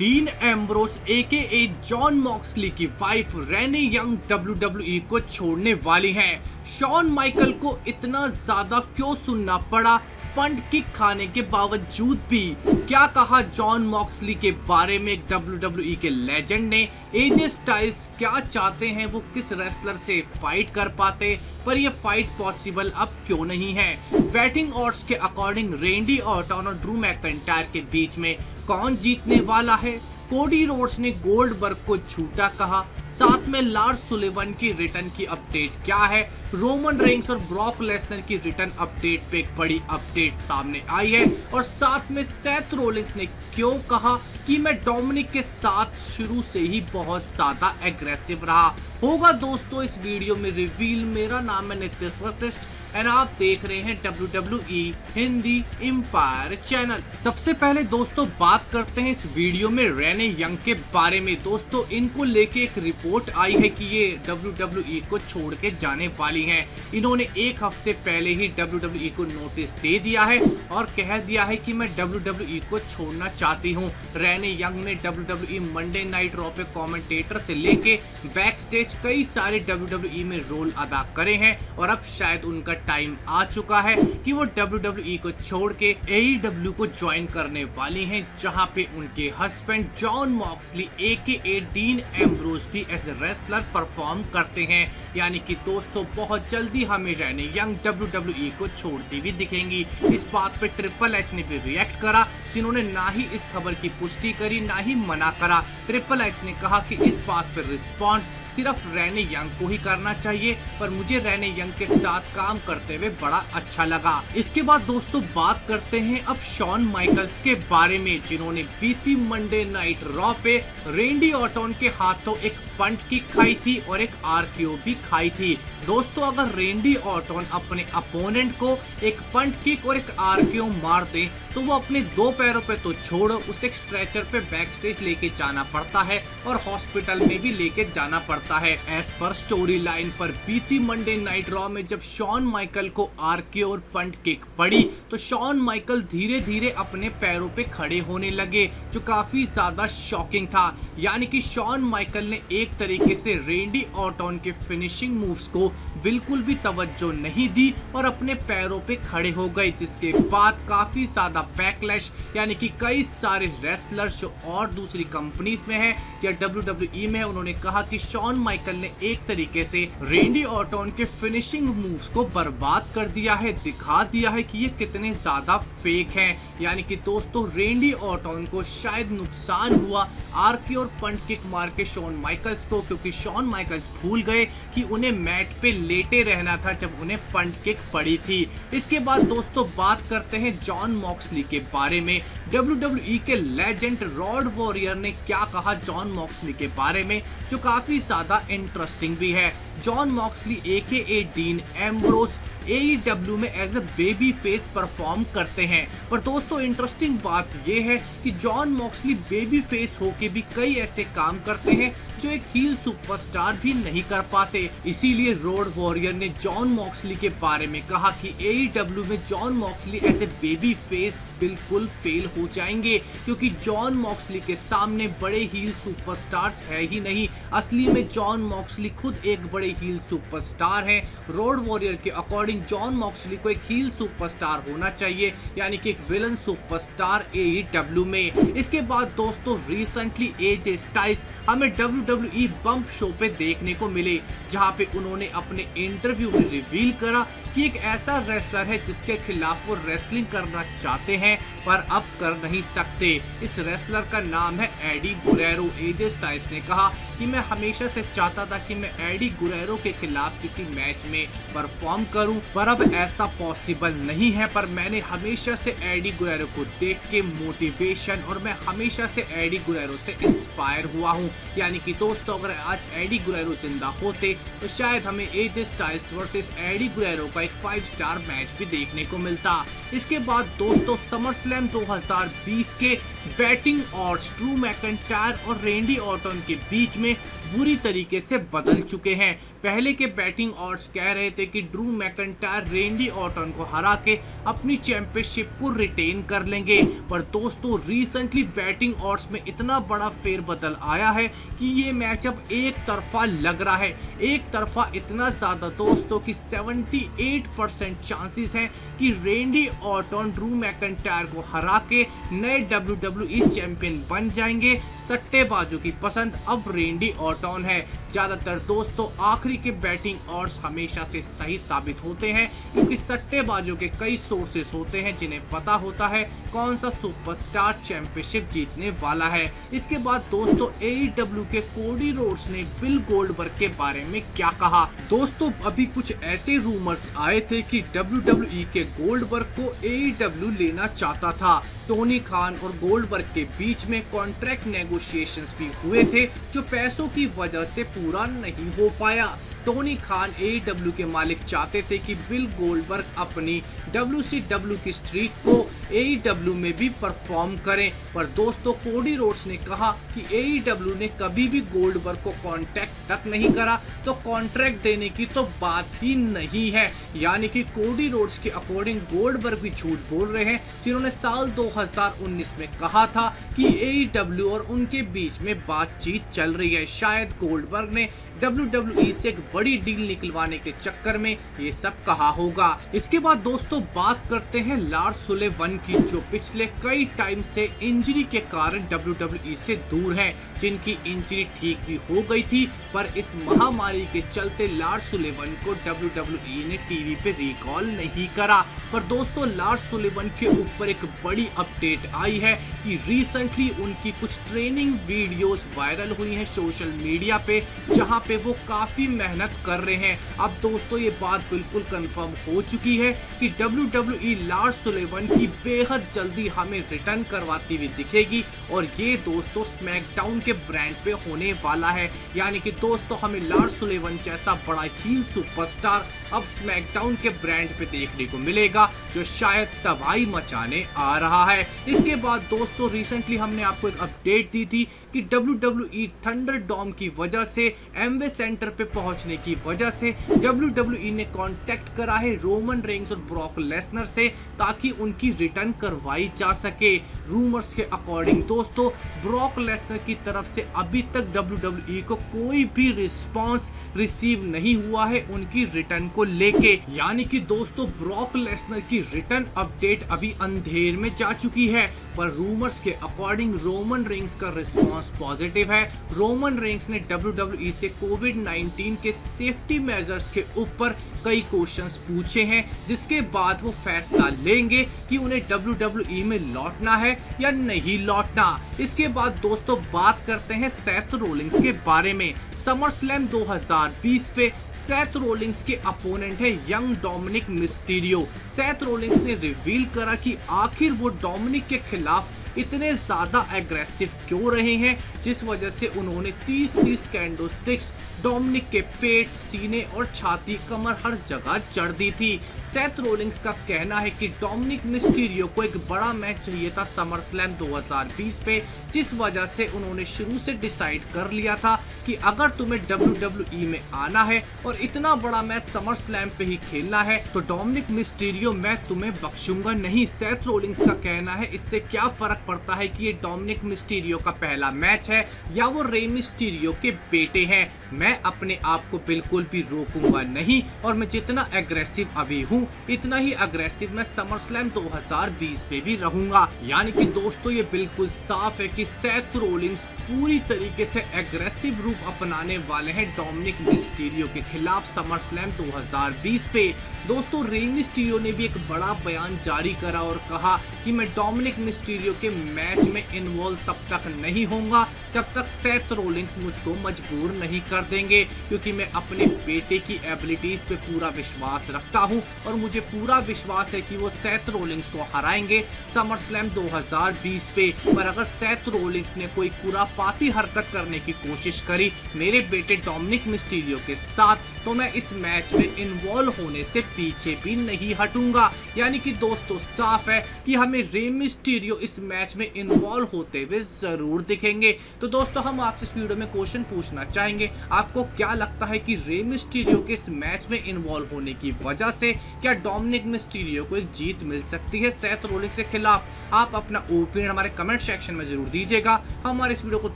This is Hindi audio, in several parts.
डीन एम्ब्रोस एके जॉन मॉक्सली की वाइफ रेने यंग WWE को छोड़ने वाली हैं। शॉन माइकल को इतना ज्यादा क्यों सुनना पड़ा पंट किक खाने के बावजूद भी? क्या कहा जॉन मॉक्सली के बारे में WWE के लेजेंड ने? एजे स्टाइल्स क्या चाहते हैं, वो किस रेसलर से फाइट कर पाते, पर ये फाइट पॉसिबल अब क्यों नहीं है? बैटिंग ऑड्स के अकॉर्डिंग रेंडी ऑर्टन और ड्रू मैकइंटायर के बीच में कौन जीतने वाला है? कोडी रोड्स ने गोल्डबर्ग को झूठा कहा। साथ में लार्स सुलिवन की रिटर्न की अपडेट क्या है? रोमन रेंस और ब्रॉक लेसनर की रिटर्न अपडेट पे एक बड़ी अपडेट सामने आई है। और साथ में सेथ रोलिंस ने क्यों कहा कि मैं डोमिनिक के साथ शुरू से ही बहुत ज्यादा एग्रेसिव रहा। होगा दोस्तों इस वीडियो में रिवील। मेरा नाम है नितिश वशिष्ठ एंड आप देख रहे हैं WWE हिंदी एम्पायर चैनल। सबसे पहले दोस्तों बात करते हैं इस वीडियो में रेने यंग के बारे में। दोस्तों इनको लेके एक रिपोर्ट आई है कि ये WWE को छोड़ के जाने वाली हैं। इन्होंने एक हफ्ते पहले ही WWE को नोटिस दे दिया है और कह दिया है कि मैं WWE को छोड़ना चाहती हूँ। रेने यंग ने WWE मंडे नाइट रॉ पे कमेंटेटर से लेके बैक स्टेज कई सारे WWE में रोल अदा करे हैं और अब शायद उनका टाइम आ चुका है कि वो WWE को छोड़ के AEW को ज्वाइन करने वाली हैं, जहां पे उनके husband John Moxley aka Dean Ambrose भी एज ए रेसलर परफॉर्म करते हैं। यानी कि दोस्तों बहुत जल्दी हमें रेने यंग WWE को छोड़ती भी दिखेंगी। इस बात पे ट्रिपल एच ने भी रिएक्ट करा, जिन्होंने ना ही इस खबर की पुष्टि करी ना ही मना करा। ट्रिपल एच ने कहा कि इस बात पर रिस्पॉन्ड सिर्फ रेने यंग को ही करना चाहिए, पर मुझे रेने यंग के साथ काम करते हुए बड़ा अच्छा लगा। इसके बाद दोस्तों बात करते हैं अब शॉन माइकल्स के बारे में, जिन्होंने बीती मंडे नाइट रॉ पे रेंडी ऑर्टन के हाथों एक पंट किक खाई थी और एक RKO भी खाई थी। दोस्तों अगर रेंडी ऑर्टन अपने अपोनेंट को एक पंट किक और एक RKO मार दे तो वो अपने दो पैरों पे तो छोड़ो, उसे एक स्ट्रेचर पे बैक स्टेज लेके जाना पड़ता है और हॉस्पिटल में भी लेके जाना पड़ता है। एज पर स्टोरी लाइन पर बीती मंडे नाइट रॉ में जब शॉन माइकल को RKO और पंट किक पड़ी तो शॉन माइकल धीरे धीरे अपने पैरों पे खड़े होने लगे, जो काफी ज्यादा शॉकिंग था। यानी कि शॉन माइकल ने एक तरीके से रेंडी ऑर्टन के फिनिशिंग मूव्स को बिल्कुल भी तवज्जो नहीं दी और अपने पैरों पे खड़े हो गए, जिसके बाद काफी ज्यादा बैकलैश, यानी कि कई सारे रेसलर्स जो और दूसरी कंपनीज में है या WWE में है, उन्होंने कहा कि शॉन माइकल ने एक तरीके से रेंडी ऑर्टन के फिनिशिंग मूव्स को बर्बाद कर दिया है, दिखा दिया है कि ये कितने ज्यादा फेक हैं। यानी कि दोस्तों रेंडी ऑर्टन को शायद नुकसान हुआ RKO और पंट किक मार के शॉन माइकल्स को, क्योंकि शॉन माइकल्स भूल गए कि उन्हें मैट पे लेटे रहना था जब उन्हें पंट किक पड़ी थी। इसके बाद दोस्तों बात करते हैं जॉन मॉक्सली के बारे में। WWE के लेजेंड रॉड वॉरियर ने क्या कहा जॉन मॉक्सली के बारे में, जो काफी ज्यादा इंटरेस्टिंग भी है। John Moxley aka Dean Ambrose AEW में as a baby face perform करते हैं। पर दोस्तों इंटरेस्टिंग बात यह है कि जॉन मॉक्सली बेबी फेस होके भी कई ऐसे काम करते हैं जो एक हील सुपरस्टार भी नहीं कर पाते। इसीलिए रोड वॉरियर ने जॉन मॉक्सली के बारे में कहा कि AEW में John Moxley as a baby face बिल्कुल फेल हो जाएंगे, क्योंकि जॉन मॉक्सली के सामने बड़े हील सुपरस्टार्स है ही नहीं। असली में जॉन मॉक्सली खुद एक बड़े हील सुपरस्टार है। रोड वॉरियर के अकॉर्डिंग जॉन मॉक्सली को एक हील सुपरस्टार होना चाहिए, यानी कि एक विलन सुपरस्टार AEW में। इसके बाद दोस्तों रिसेंटली एजे स्टाइल्स हमें WWE बम्प शो पे देखने को मिले, जहां पे उन्होंने अपने इंटरव्यू में रिवील करा कि एक ऐसा रेसलर है जिसके खिलाफ वो रेसलिंग करना चाहते हैं पर अब कर नहीं सकते। इस रेसलर का नाम है एडी गुरेरो। एजे स्टाइल्स ने कहा कि मैं हमेशा से चाहता था कि मैं एडी गुरेरो के खिलाफ किसी मैच में परफॉर्म करूं, पर अब ऐसा पॉसिबल नहीं है। पर मैंने हमेशा से एडी गुरेरो को देख के मोटिवेशन और मैं हमेशा से एडी गुरेरो से इंस्पायर हुआ हूं। यानी कि दोस्तों अगर आज एडी गुरेरो जिंदा होते तो शायद हमें AJ Styles versus Eddie Guerrero का एक 5 स्टार मैच भी देखने को मिलता। इसके बाद दोस्तों समर स्लैम 2020 के बैटिंग ऑड्स ड्रू मैकइंटायर और रेंडी ऑर्टन के बीच में बुरी तरीके से बदल चुके हैं। पहले के बैटिंग ऑड्स कह रहे थे कि ड्रू मैकइंटायर रेंडी ऑर्टन को हरा के अपनी चैंपियनशिप को रिटेन कर लेंगे, पर दोस्तों रिसेंटली बैटिंग ऑड्स में इतना बड़ा फेरबदल आया है कि ये मैच अब एक तरफा लग रहा है। एक तरफा इतना ज्यादा दोस्तों कि 78% चांसेस हैं कि रेंडी ऑर्टन ड्रू मैकइंटायर को हरा के नए WWE चैंपियन बन जाएंगे। सट्टेबाजों की पसंद अब रेंडी ऑर्टन है। ज्यादातर दोस्तों आखिरी के बैटिंग ऑड्स हमेशा से सही साबित होते हैं, क्योंकि सट्टेबाजों के कई सोर्सेस होते हैं जिन्हें पता होता है कौन सा सुपरस्टार चैंपियनशिप जीतने वाला है। इसके बाद दोस्तों AEW के कोडी रोड्स ने बिल गोल्डबर्ग के बारे में क्या कहा। दोस्तों अभी कुछ ऐसे रूमर्स आए थे कि WWE के गोल्डबर्ग को AEW लेना चाहता था। टोनी खान और गोल्डबर्ग के बीच में कॉन्ट्रैक्ट नेगोशिएशंस भी हुए थे जो पैसों की वजह से पूरा नहीं हो पाया। टोनी खान AEW के मालिक चाहते थे कि बिल गोल्डबर्ग अपनी WCW की स्ट्रीक को AEW में भी परफॉर्म करें, पर दोस्तों कोडी रोड्स ने कहा कि AEW ने कभी भी गोल्डबर्ग को कांटेक्ट तक नहीं करा, तो कॉन्ट्रैक्ट देने की तो बात ही नहीं है। यानी कि कोडी रोड्स के अकॉर्डिंग गोल्डबर्ग भी झूठ बोल रहे हैं, जिन्होंने साल 2019 में कहा था कि AEW और उनके बीच में बातचीत चल रही है। शायद गोल्डबर्ग ने WWE से एक बड़ी डील निकलवाने के चक्कर में ये सब कहा होगा। इसके बाद दोस्तों बात करते हैं लार्स सुलेवन की, जो पिछले कई टाइम से इंजरी के कारण WWE से दूर हैं, जिनकी इंजरी ठीक भी हो गई थी, पर इस महामारी के चलते लार्स सुलेवन को WWE ने टीवी पे रिकॉल नहीं करा। पर दोस्तों लार्स सुलेवन के ऊपर एक बड़ी अपडेट आई है कि रिसेंटली उनकी कुछ ट्रेनिंग वीडियोस वायरल हुई हैं सोशल मीडिया पे, जहां पे वो काफी मेहनत कर रहे हैं। अब दोस्तों ये बात बिल्कुल कंफर्म हो चुकी है कि WWE लार्स सुलेवन की बेहद जल्दी हमें रिटर्न करवाती हुई दिखेगी, और ये दोस्तों स्मैकडाउन के ब्रांड पे होने वाला है। यानी कि दोस्तों हमें लार्स सुलेवन जैसा बड़ा हील सुपरस्टार अब स्मैकडाउन के ब्रांड पे देखने को मिलेगा, जो शायद तबाही मचाने आ रहा है। इसके बाद दोस्तों रिसेंटली हमने आपको एक अपडेट दी थी कि WWE थंडरडोम की वजह से एमवे सेंटर पे पहुंचने की वजह से WWE ने कांटेक्ट करा है रोमन रेंस और ब्रॉक लेसनर से, ताकि उनकी रिटर्न करवाई जा सके। रूमर्स के अकॉर्डिंग दोस्तों ब्रॉक लेसनर की तरफ से अभी तक WWE को कोई भी रिस्पांस रिसीव नहीं हुआ है उनकी रिटर्न को लेके। यानी कि दोस्तों ब्रॉक लेसनर की रिटर्न अपडेट अभी अंधेर में जा चुकी है, पर रूमर्स के अकॉर्डिंग रोमन रेंस का रिस्पांस पॉजिटिव है। रोमन रेंस ने WWE से कोविड-19 के सेफ्टी मेजर्स के ऊपर कई क्वेश्चंस पूछे हैं, जिसके बाद वो फैसला लेंगे कि उन्हें WWE में लौटना है या नहीं लौटना। इसके बाद दोस्तों बात करते हैं सेथ रोलिंग्स के बारे में। समर स्लैम 2020 पे सेथ रोलिंग्स के अपोनेंट है young Dominik Mysterio. Seth Rawlings ने रिवील करा कि आखिर वो डोमिनिक के खिलाफ इतने ज्यादा एग्रेसिव क्यों रहे हैं, जिस वजह से उन्होंने 30 कैंडोस्टिक्स डोमिनिक के पेट, सीने और छाती, कमर हर जगह चढ़ दी थी। सेथ रोलिंग्स का कहना है कि डोमिनिक मिस्टीरियो को एक बड़ा मैच चाहिए था समर स्लैम 2020 पे, जिस वजह से उन्होंने शुरू से डिसाइड कर लिया था कि अगर तुम्हें WWE में आना है और इतना बड़ा मैच समर स्लैम पे ही खेलना है, तो डोमिनिक मिस्टीरियो मैं तुम्हें बख्शूंगा नहीं। सेथ रोलिंग्स का कहना है इससे क्या फर्क पड़ता है कि ये डोमिनिक मिस्टीरियो का पहला मैच है या वो रे मिस्टीरियो के बेटे हैं, मैं अपने आप को बिल्कुल भी रोकूंगा नहीं, और मैं जितना एग्रेसिव अभी हूँ इतना ही एग्रेसिव मैं समर स्लैम 2020 पे भी रहूंगा। यानी कि दोस्तों ये बिल्कुल साफ है कि सेथ रोलिंग्स पूरी तरीके से एग्रेसिव रूप अपनाने वाले हैं डोमिनिक मिस्टीरियो के खिलाफ समर स्लैम 2020 पे। दोस्तों रे मिस्टीरियो ने भी एक बड़ा बयान जारी करा और कहा कि मैं डोमिनिक मिस्टीरियो के मैच में इन्वॉल्व तब तक नहीं होऊंगा जब तक सेथ रोलिंग्स मुझको मजबूर नहीं कर देंगे, क्योंकि मैं अपने बेटे की एबिलिटीज पे पूरा विश्वास रखता हूं और मुझे पूरा विश्वास है कि वो सेथ रोलिंग्स को हराएंगे समर स्लैम 2020 पे। पर अगर सेथ रोलिंग्स ने कोई खुरापाती हरकत करने की कोशिश करी मेरे बेटे डोमिनिक मिस्टीरियो के साथ, तो मैं इस मैच में इन्वॉल्व होने से पीछे भी नहीं हटूंगा। यानी कि दोस्तों साफ है कि हमें रे मिस्टीरियो इस मैच में इन्वॉल्व होते हुए जरूर दिखेंगे। तो दोस्तों हम आपसे इस वीडियो में क्वेश्चन पूछना चाहेंगे, आपको क्या लगता है कि रे मिस्टीरियो के इस मैच में इन्वॉल्व होने की वजह से क्या डोमिनिक मिस्टीरियो को एक जीत मिल सकती है सेथ रोलिंस के खिलाफ? आप अपना ओपिनियन हमारे कमेंट सेक्शन में जरूर दीजिएगा। हमारे इस वीडियो को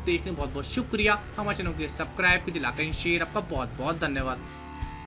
देखने बहुत बहुत शुक्रिया। हमारे चैनल को सब्सक्राइब कीजिए, लाइक एंड शेयर। आपका बहुत बहुत धन्यवाद।